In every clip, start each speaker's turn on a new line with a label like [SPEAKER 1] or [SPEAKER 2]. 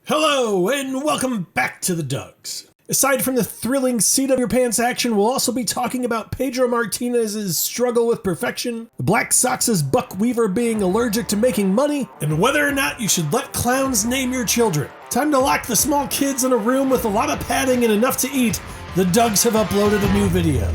[SPEAKER 1] Hello, and welcome back to the Dugs. Aside from the thrilling seat-of-your-pants action, we'll also be talking about Pedro Martinez's struggle with perfection, the Black Sox's Buck Weaver being allergic to making money, and whether or not you should let clowns name your children. Time to lock the small kids in a room with a lot of padding and enough to eat. The Dugs have uploaded a new video.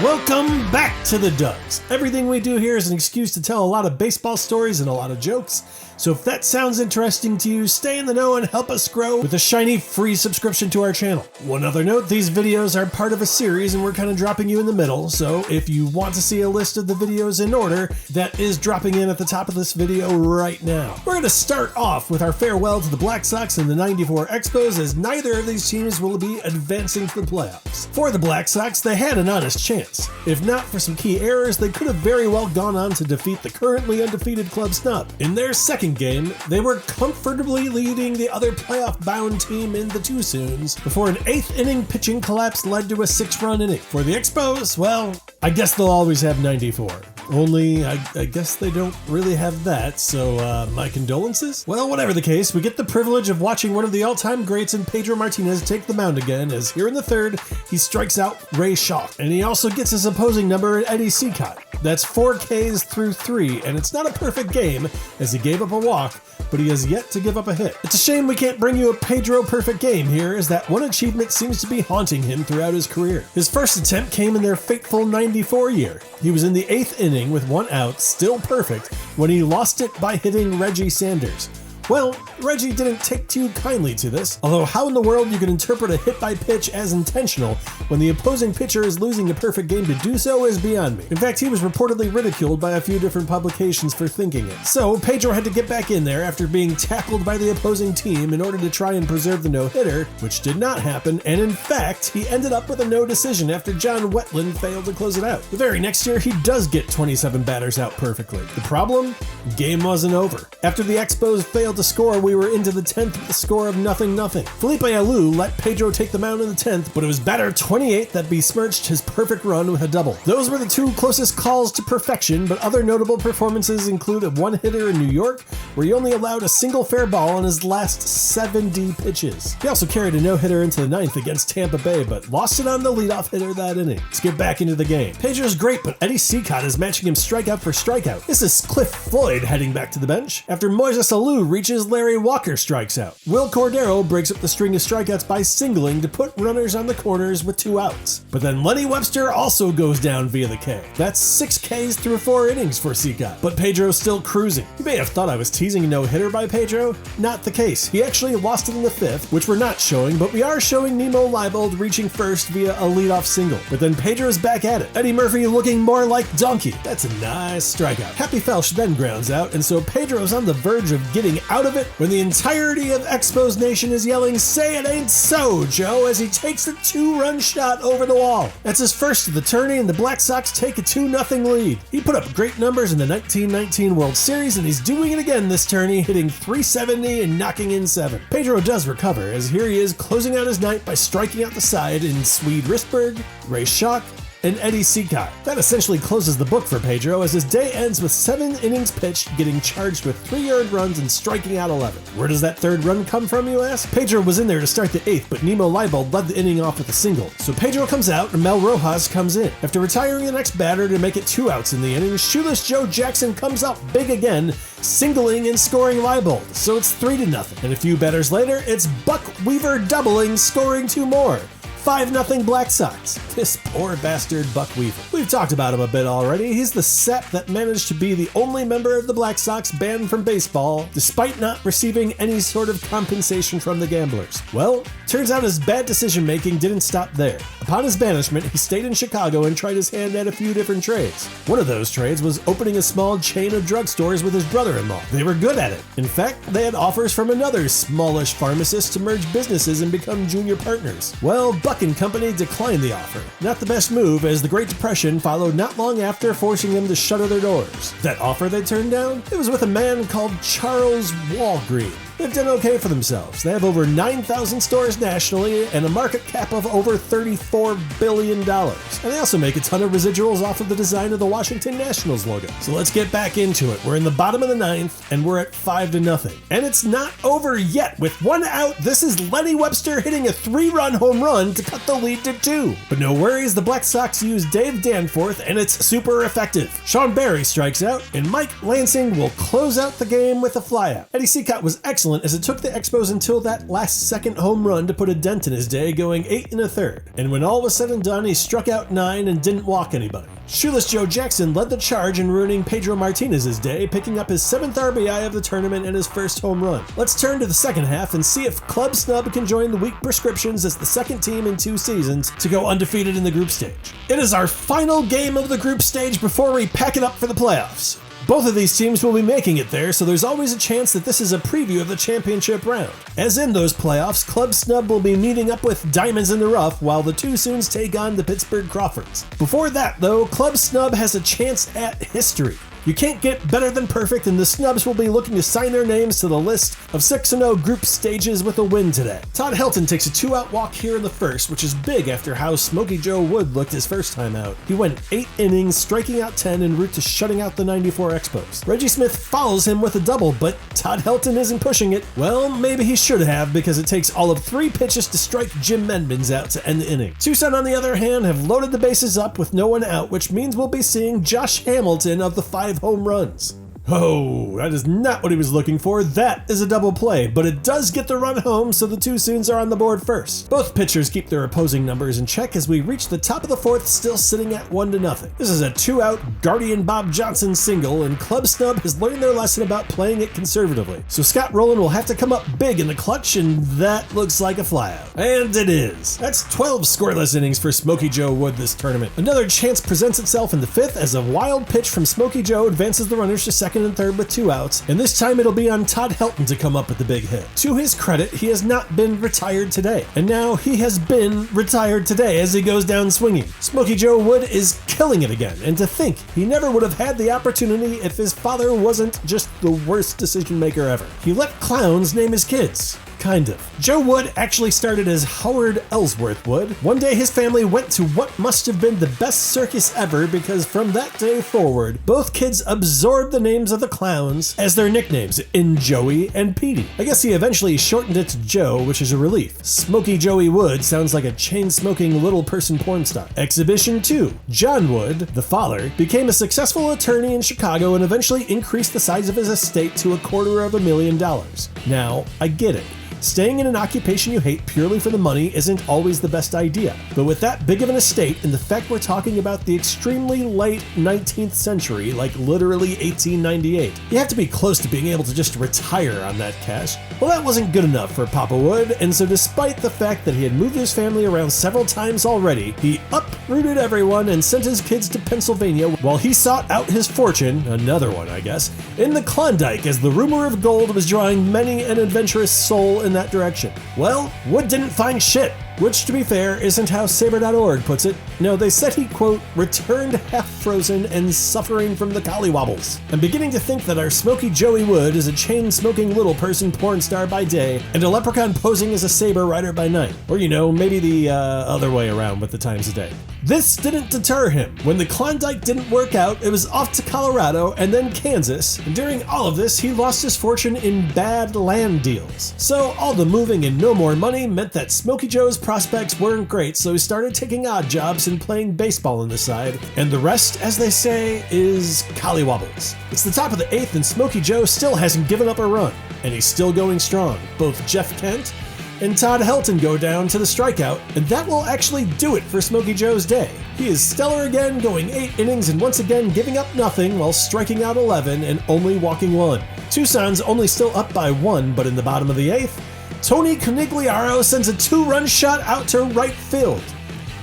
[SPEAKER 1] Welcome back to the Dugs. Everything we do here is an excuse to tell a lot of baseball stories and a lot of jokes. So if that sounds interesting to you, stay in the know and help us grow with a shiny free subscription to our channel. One other note, these videos are part of a series and we're kind of dropping you in the middle. So if you want to see a list of the videos in order, that is dropping in at the top of this video right now. We're going to start off with our farewell to the Black Sox and the '94 Expos, as neither of these teams will be advancing to the playoffs. For the Black Sox, they had an honest chance. If not for some key errors, they could have very well gone on to defeat the currently undefeated club Snub. In their second game, they were comfortably leading the other playoff-bound team in the two-soons before an 8th inning pitching collapse led to a 6-run inning. For the Expos, well, I guess they'll always have 94. Only, I guess they don't really have that, so my condolences? Well, whatever the case, we get the privilege of watching one of the all-time greats in Pedro Martinez take the mound again, as here in the third, he strikes out Ray Schalk, and he also gets his opposing number at Eddie Seacott. That's 4 Ks through 3, and it's not a perfect game, as he gave up a walk, but he has yet to give up a hit. It's a shame we can't bring you a Pedro perfect game here, as that one achievement seems to be haunting him throughout his career. His first attempt came in their fateful '94 year. He was in the 8th inning with 1 out, still perfect, when he lost it by hitting Reggie Sanders. Well, Reggie didn't take too kindly to this, although how in the world you can interpret a hit by pitch as intentional when the opposing pitcher is losing a perfect game to do so is beyond me. In fact, he was reportedly ridiculed by a few different publications for thinking it. So Pedro had to get back in there after being tackled by the opposing team in order to try and preserve the no-hitter, which did not happen, and in fact, he ended up with a no decision after John Wetland failed to close it out. The very next year, he does get 27 batters out perfectly. The problem? Game wasn't over. After the Expos failed to score, we were into the 10th with a score of 0-0. Felipe Alou let Pedro take the mound in the 10th, but it was batter 28 that besmirched his perfect run with a double. Those were the 2 closest calls to perfection, but other notable performances include a one-hitter in New York, where he only allowed a single fair ball on his last 70 pitches. He also carried a no-hitter into the 9th against Tampa Bay, but lost it on the leadoff hitter that inning. Let's get back into the game. Pedro's great, but Eddie Seacott is matching him strikeout for strikeout. This is Cliff Floyd heading back to the bench after Moises Alou reaches Larry Walker strikes out. Will Cordero breaks up the string of strikeouts by singling to put runners on the corners with 2 outs. But then Lenny Webster also goes down via the K. That's 6 Ks through 4 innings for Seacott, but Pedro's still cruising. You may have thought I was teasing a no-hitter by Pedro. Not the case. He actually lost it in the 5th, which we're not showing, but we are showing Nemo Leibold reaching first via a leadoff single. But then Pedro's back at it. Eddie Murphy looking more like Donkey. That's a nice strikeout. Happy Felsch then grounds out, and so Pedro's on the verge of getting out of it when the entirety of Expos Nation is yelling, "Say it ain't so, Joe," as he takes a 2-run shot over the wall. That's his first of the tourney, and the Black Sox take a 2-0 lead. He put up great numbers in the 1919 World Series, and he's doing it again this tourney, hitting .370 and knocking in 7. Pedro does recover, as here he is closing out his night by striking out the side in Swede Risberg, Ray Schalk, and Eddie Seacott. That essentially closes the book for Pedro, as his day ends with 7 innings pitched, getting charged with 3 earned runs and striking out 11. Where does that 3rd run come from, you ask? Pedro was in there to start the 8th, but Nemo Leibold led the inning off with a single. So Pedro comes out and Mel Rojas comes in. After retiring the next batter to make it 2 outs in the inning, Shoeless Joe Jackson comes out big again, singling and scoring Leibold. So it's 3-0. And a few batters later, it's Buck Weaver doubling, scoring 2 more. 5-0 Black Sox. This poor bastard Buck Weaver. We've talked about him a bit already. He's the sap that managed to be the only member of the Black Sox banned from baseball, despite not receiving any sort of compensation from the gamblers. Well, turns out his bad decision-making didn't stop there. Upon his banishment, he stayed in Chicago and tried his hand at a few different trades. One of those trades was opening a small chain of drugstores with his brother-in-law. They were good at it. In fact, they had offers from another smallish pharmacist to merge businesses and become junior partners. Well, Buck and Company declined the offer. Not the best move, as the Great Depression followed not long after, forcing them to shutter their doors. That offer they turned down? It was with a man called Charles Walgreen. they've done okay for themselves. They have over 9,000 stores nationally and a market cap of over $34 billion. And they also make a ton of residuals off of the design of the Washington Nationals logo. So let's get back into it. We're in the bottom of the ninth, and we're at 5-0. And it's not over yet. With one out, this is Lenny Webster hitting a 3-run home run to cut the lead to 2. But no worries, the Black Sox use Dave Danforth, and it's super effective. Sean Barry strikes out, and Mike Lansing will close out the game with a flyout. Eddie Seacott was excellent as it took the Expos until that last second home run to put a dent in his day, going 8 1/3. And when all was said and done, he struck out 9 and didn't walk anybody. Shoeless Joe Jackson led the charge in ruining Pedro Martinez's day, picking up his 7th RBI of the tournament and his first home run. Let's turn to the second half and see if Club Snub can join the weak prescriptions as the second team in 2 seasons to go undefeated in the group stage. It is our final game of the group stage before we pack it up for the playoffs. Both of these teams will be making it there, so there's always a chance that this is a preview of the championship round. As in those playoffs, Club Snub will be meeting up with Diamonds in the Rough, while the Too Soons take on the Pittsburgh Crawfords. Before that, though, Club Snub has a chance at history. You can't get better than perfect, and the Snubs will be looking to sign their names to the list of 6-0 group stages with a win today. Todd Helton takes a 2-out walk here in the first, which is big after how Smokey Joe Wood looked his first time out. He went 8 innings, striking out 10 en route to shutting out the 94 Expos. Reggie Smith follows him with a double, but Todd Helton isn't pushing it. Well, maybe he should have, because it takes all of 3 pitches to strike Jim Menbins out to end the inning. Tucson, on the other hand, have loaded the bases up with no one out, which means we'll be seeing Josh Hamilton of the 5 home runs. Oh, that is not what he was looking for. That is a double play, but it does get the run home, so the Too Soons are on the board first. Both pitchers keep their opposing numbers in check as we reach the top of the 4th, still sitting at 1-0. This is a 2-out Guardian Bob Johnson single, and Club Snub has learned their lesson about playing it conservatively. So Scott Rowland will have to come up big in the clutch, and that looks like a flyout. And it is. That's 12 scoreless innings for Smokey Joe Wood this tournament. Another chance presents itself in the 5th as a wild pitch from Smokey Joe advances the runners to second and third with 2 outs, and this time it'll be on Todd Helton to come up with the big hit. To his credit, he has not been retired today, and now he has been retired today as he goes down swinging. Smokey Joe Wood is killing it again, and to think he never would have had the opportunity if his father wasn't just the worst decision maker ever. He let clowns name his kids. Kind of. Joe Wood actually started as Howard Ellsworth Wood. One day his family went to what must have been the best circus ever, because from that day forward, both kids absorbed the names of the clowns as their nicknames in Joey and Petey. I guess he eventually shortened it to Joe, which is a relief. Smokey Joey Wood sounds like a chain-smoking little person porn star. Exhibition 2. John Wood, the father, became a successful attorney in Chicago and eventually increased the size of his estate to $250,000. Now, I get it. Staying in an occupation you hate purely for the money isn't always the best idea, but with that big of an estate and the fact we're talking about the extremely late 19th century, like literally 1898, you have to be close to being able to just retire on that cash. Well, that wasn't good enough for Papa Wood, and so despite the fact that he had moved his family around several times already, he uprooted everyone and sent his kids to Pennsylvania while he sought out his fortune, another one I guess, in the Klondike, as the rumor of gold was drawing many an adventurous soul in that direction. Well, Wood didn't find shit, which to be fair isn't how Saber.org puts it. No, they said he, quote, returned half frozen and suffering from the collywobbles. I'm beginning to think that our Smokey Joey Wood is a chain-smoking little person porn star by day and a leprechaun posing as a saber rider by night. Or, you know, maybe the other way around with the times a day. This didn't deter him. When the Klondike didn't work out, it was off to Colorado and then Kansas, and during all of this, he lost his fortune in bad land deals. So all the moving and no more money meant that Smokey Joe's prospects weren't great, so he started taking odd jobs and playing baseball on the side, and the rest, as they say, is collywobbles. It's the top of the 8th and Smokey Joe still hasn't given up a run, and he's still going strong. Both Jeff Kent and Todd Helton go down to the strikeout, and that will actually do it for Smokey Joe's day. He is stellar again, going 8 innings and once again giving up nothing while striking out 11 and only walking 1. Tucson's only still up by 1, but in the bottom of the 8th, Tony Conigliaro sends a 2-run shot out to right field.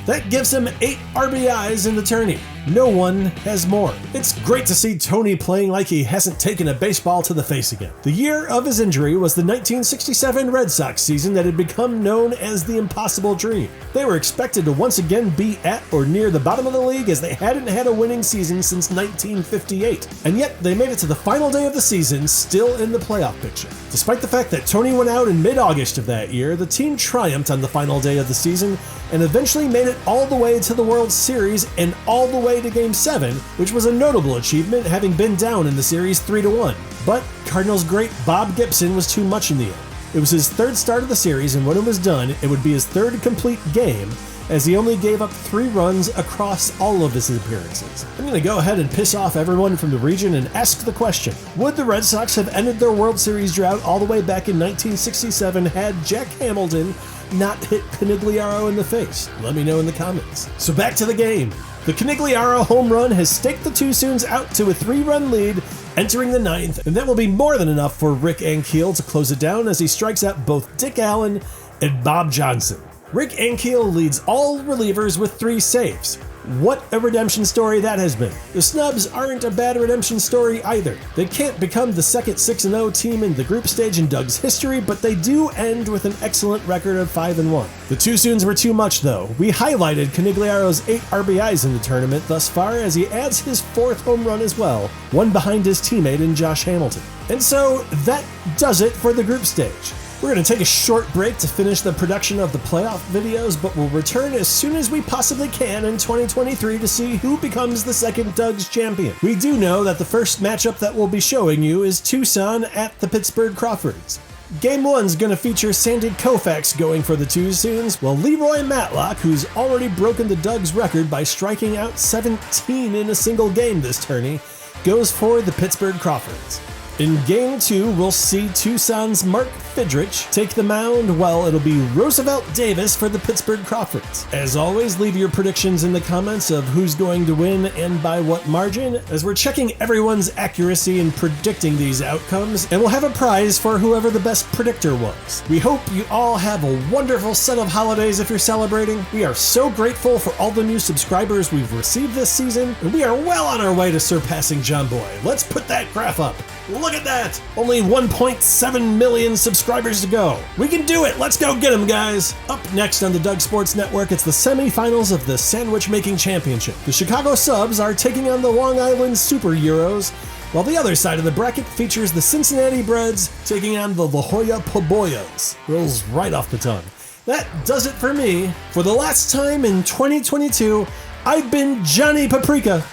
[SPEAKER 1] That gives him 8 RBIs in the tourney. no one has more. It's great to see Tony playing like he hasn't taken a baseball to the face again. The year of his injury was the 1967 Red Sox season that had become known as the Impossible Dream. They were expected to once again be at or near the bottom of the league as they hadn't had a winning season since 1958. And yet they made it to the final day of the season still in the playoff picture. Despite the fact that Tony went out in mid-August of that year, the team triumphed on the final day of the season and eventually made it all the way to the World Series and all the way to Game 7, which was a notable achievement having been down in the series 3-1. But Cardinals great Bob Gibson was too much in the end. It was his third start of the series, and when it was done, it would be his third complete game, as he only gave up 3 runs across all of his appearances. I'm going to go ahead and piss off everyone from the region and ask the question: would the Red Sox have ended their World Series drought all the way back in 1967 had Jack Hamilton not hit Canigliaro in the face? Let me know in the comments. So back to the game. The Canigliaro home run has staked the Two-Soons out to a 3-run lead entering the 9th, and that will be more than enough for Rick Ankiel to close it down as he strikes out both Dick Allen and Bob Johnson. Rick Ankiel leads all relievers with 3 saves. What a redemption story that has been. The Snubs aren't a bad redemption story either. They can't become the second 6-0 team in the group stage in Doug's history, but they do end with an excellent record of 5-1. The Two-Soons were too much though. We highlighted Canigliaro's 8 RBIs in the tournament thus far as he adds his 4th home run as well, one behind his teammate in Josh Hamilton. And so that does it for the group stage. We're going to take a short break to finish the production of the playoff videos, but we'll return as soon as we possibly can in 2023 to see who becomes the second Doug's champion. We do know that the first matchup that we'll be showing you is Tucson at the Pittsburgh Crawfords. Game 1's going to feature Sandy Koufax going for the Two-Soons, while Leroy Matlock, who's already broken the Doug's record by striking out 17 in a single game this tourney, goes for the Pittsburgh Crawfords. In Game 2, we'll see Tucson's Mark Fidrich take the mound, while it'll be Roosevelt Davis for the Pittsburgh Crawfords. As always, leave your predictions in the comments of who's going to win and by what margin, as we're checking everyone's accuracy in predicting these outcomes, and we'll have a prize for whoever the best predictor was. We hope you all have a wonderful set of holidays if you're celebrating. We are so grateful for all the new subscribers we've received this season, and we are well on our way to surpassing John Boy. Let's put that graph up. Look at that! Only 1.7 million subscribers to go. We can do it! Let's go get them, guys! Up next on the Doug Sports Network, it's the semifinals of the Sandwich Making Championship. The Chicago Subs are taking on the Long Island Super Euros, while the other side of the bracket features the Cincinnati Breads taking on the La Jolla Poboyos. Rolls right off the tongue. That does it for me. For the last time in 2022, I've been Johnny Paprika,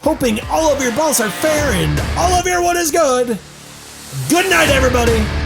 [SPEAKER 1] hoping all of your balls are fair and all of your wood is good. Good night, everybody!